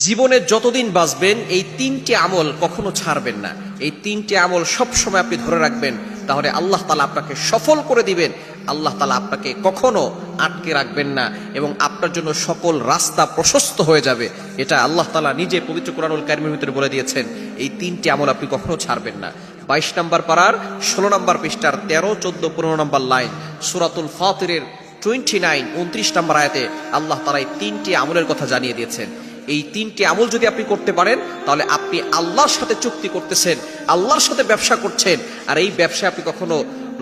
জীবনে যতদিন বাঁচবেন এই তিনটি আমল কখনো ছাড়বেন না। এই তিনটি আমল সব সময় আপনি ধরে রাখবেন, তাহলে আল্লাহ তাআলা আপনাকে সফল করে দিবেন। আল্লাহ তাআলা আপনাকে কখনো আটকে রাখবেন না এবং আপনার জন্য সকল রাস্তা প্রশস্ত হয়ে যাবে। এটা আল্লাহ তাআলা নিজে পবিত্র কোরআনুল কারীমের ভিতরে বলে দিয়েছেন। এই তিনটি আমল আপনি কখনো ছাড়বেন না। 22 নম্বর পারার 16 নম্বর পৃষ্ঠার 13, 14, 15 নম্বর লাইন সূরাতুল ফাতিরের 29, 29 নম্বর আয়াতে আল্লাহ তাআলা এই তিনটি আমলের কথা জানিয়ে দিয়েছেন। এই তিনটি আমল যদি আপনি করতে পারেন, তাহলে আপনি আল্লাহর সাথে চুক্তি করতেছেন, আল্লাহর সাথে ব্যবসা করছেন, আর এই ব্যবসায় আপনি কখনো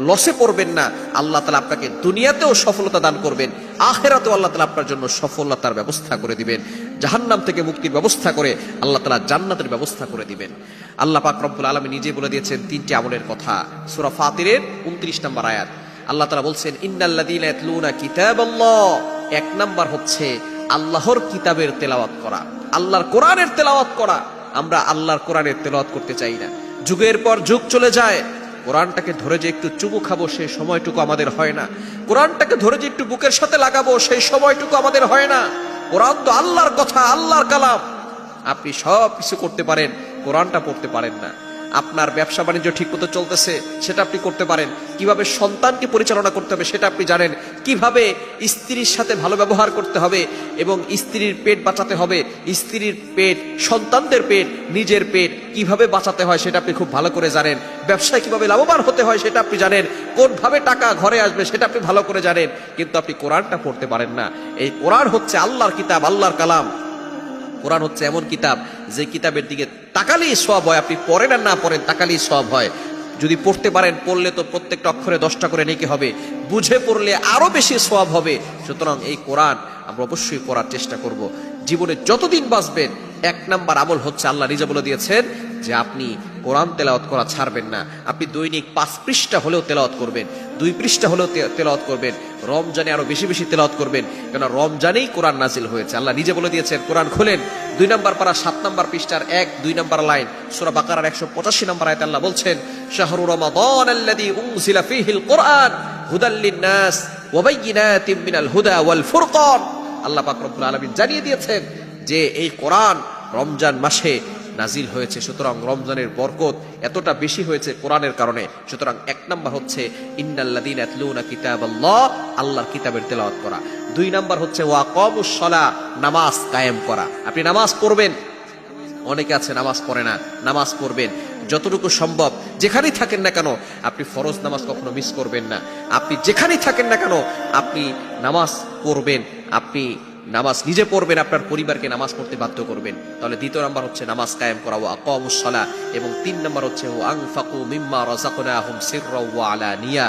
লসে পড়বেন না। আল্লাহ তাআলা আপনাকে দুনিয়াতেও সফলতা দান করবেন, আখিরাতেও আল্লাহ তাআলা আপনার জন্য সফলতার ব্যবস্থা করে দিবেন। জাহান্নাম থেকে মুক্তির ব্যবস্থা করে আল্লাহ তাআলা জান্নাতের ব্যবস্থা করে দিবেন। আল্লাহ পাক রব্বুল আলামিন নিজে বলে দিয়েছেন তিনটি আমলের কথা। সূরা ফাতিরের 29 নম্বর আয়াত আল্লাহ তাআলা বলছেন, ইন্নাল্লাযীনা ইয়াতলুনা কিতাবাল্লাহ। 1 নাম্বার হচ্ছে আল্লাহর কিতাবের তেলাওয়াত করা, আল্লাহর কোরআনের তেলাওয়াত করা। আমরা আল্লাহর কোরআনের তেলাওয়াত করতে চাই না। যুগের পর যুগ চলে যায়, কোরআনটাকে ধরে যে একটু চুমু খাবো সেই সময়টুকু আমাদের হয় না। কোরআনটাকে ধরে যে একটু বুকের সাথে লাগাবো সেই সময়টুকু আমাদের হয় না। কোরআন তো আল্লাহর কথা, আল্লাহর কালাম। আপনি সব কিছু করতে পারেন, কোরআনটা পড়তে পারেন না। আপনার ব্যবসা বাণিজ্য ঠিক মতো চলতেছে সেটা আপনি করতে পারেন, কিভাবে সন্তানকে পরিচালনা করতে হবে সেটা আপনি জানেন, কিভাবে স্ত্রীর সাথে ভালো ব্যবহার করতে হবে এবং স্ত্রীর পেট বাঁচাতে হবে, স্ত্রীর পেট, সন্তানদের পেট, নিজের পেট কিভাবে বাঁচাতে হয় সেটা আপনি খুব ভালো করে জানেন। ব্যবসায় কিভাবে লাভবান হতে হয় সেটা আপনি জানেন, কোনভাবে টাকা ঘরে আসবে সেটা আপনি ভালো করে জানেন, কিন্তু আপনি কোরআনটা পড়তে পারেন না। এই কোরআন হচ্ছে আল্লাহর কিতাব, আল্লাহর কালাম। কোরআন হচ্ছে এমন কিতাব যে কিতাবের দিকে তাকালেই সওয়াব হয়। আপনি পড়েন আর না পড়েন, তাকালেই সওয়াব হয়। যদি পড়তে পারেন, পড়লে তো প্রত্যেকটা অক্ষরে 10টা করে নেকি হবে, বুঝে পড়লে আরো বেশি সওয়াব হবে। সুতরাং এই কোরআন আমরা অবশ্যই পড়ার চেষ্টা করব। জীবনে যতদিন বাঁচবেন 1 নাম্বার আমল হচ্ছে, আল্লাহ নিজে বলে দিয়েছেন যে আপনি কোরআন তেলাওয়াত করা ছাড়বেন না। আপনি দৈনিক 5 পৃষ্ঠা হলেও তেলাওয়াত করবেন, 2 পৃষ্ঠা হলেও তেলাওয়াত করবেন। রমজানে আরো বেশি বেশি তেলাওয়াত করবেন, কেন রমজানেই কোরআন নাজিল হয়েছে। আল্লাহ নিজে বলে দিয়েছেন, কোরআন খোলেন 2 নম্বর পারা 7 নম্বর পৃষ্ঠার 1, 2 নম্বর লাইন সূরা বাকারার 185 নম্বর আয়াতে আল্লাহ বলছেন, শাহরু রমাদানাল্লাযী উনজিলা ফীহিল কুরআন হুদাল লিন-নাস ওয়া বায়্যিনাতিম মিনাল হুদা ওয়াল ফুরকান। আল্লাহ পাক রব্বুল আলামিন জানিয়ে দিয়েছেন যে এই কোরআন রমজান মাসে নাজিল হয়েছে। সুতরাং রমজানের বরকত এতটা বেশি হয়েছে কোরআনের কারণে। সুতরাং 1 নাম্বার হচ্ছে ইন্নাল্লাযীনা ইয়াতলুনা কিতাবাল্লাহ, আল্লাহর কিতাবের তেলাওয়াত করা। 2 নাম্বার হচ্ছে ওয়াকামুস সালাহ, নামাজ কায়েম করা। আপনি নামাজ পড়বেন, অনেকে আছে নামাজ পড়ে না, নামাজ পড়বেন যতটুকু সম্ভব। যেখানেই থাকেন না কেন আপনি ফরজ নামাজ কখনো মিস করবেন না। আপনি যেখানেই থাকেন না কেন আপনি নামাজ পড়বেন, আপনি নামাজ নিজে পড়বেন, আপনার পরিবারকে নামাজ পড়তে বাধ্য করবেন। তাহলে 2 নাম্বার হচ্ছে নামাজ কায়েম করা, ওয়া আকামুস সালাহ। এবং 3 নাম্বার হচ্ছে ওয়া আনফাকু মিম্মা রাযাকনাহুম সিররা ওয়া আলানিয়া।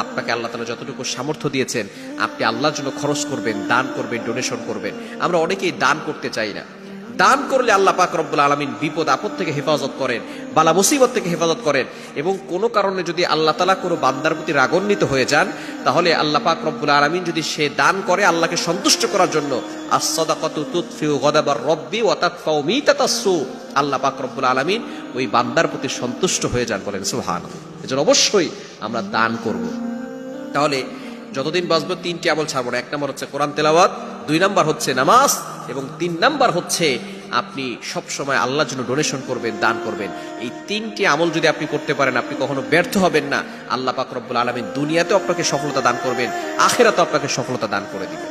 আপনাকে আল্লাহ তাআলা যতটুকু সামর্থ্য দিয়েছেন আপনি আল্লাহর জন্য খরচ করবেন, দান করবেন, ডোনেশন করবেন। আমরা অনেকেই দান করতে চাই না। দান করলে আল্লাহ পাক রব্বুল আলামিন বিপদ আপদ থেকে হেফাজত করেন, বালা মুসিবত থেকে হেফাজত করেন। এবং কোনো কারণে যদি আল্লাহ তাআলা কোনো বান্দার প্রতি রাগান্বিত হয়ে যান, তাহলে আল্লাহ পাক রব্বুল আলামিন যদি সে দান করে আল্লাহকে সন্তুষ্ট করার জন্য, আস-সাদাকাতু তুতফিউ গাদাবার রব্বি ওয়া তাদফাউ মিতাতাসসু, আল্লাহ পাক রব্বুল আলামিন ওই বান্দার প্রতি সন্তুষ্ট হয়ে যান। বলেন সুবহানাল্লাহ। এজন্য অবশ্যই আমরা দান করব। তাহলে যতদিন বাঁচবো 3টি আমল ছাড়বো না। 1 নাম্বার হচ্ছে কোরআন তেলাওয়াত, 2 নাম্বার হচ্ছে নামাজ, এবং 3 নাম্বার হচ্ছে আপনি সব সময় আল্লাহর জন্য ডোনেশন করবেন, দান করবেন। এই 3টি আমল যদি আপনি করতে পারেন আপনি কখনো ব্যর্থ হবেন না। আল্লাহ পাক রব্বুল আলামিন দুনিয়াতেও আপনাকে সফলতা দান করবেন, আখিরাতেও আপনাকে সফলতা দান করে দিবেন।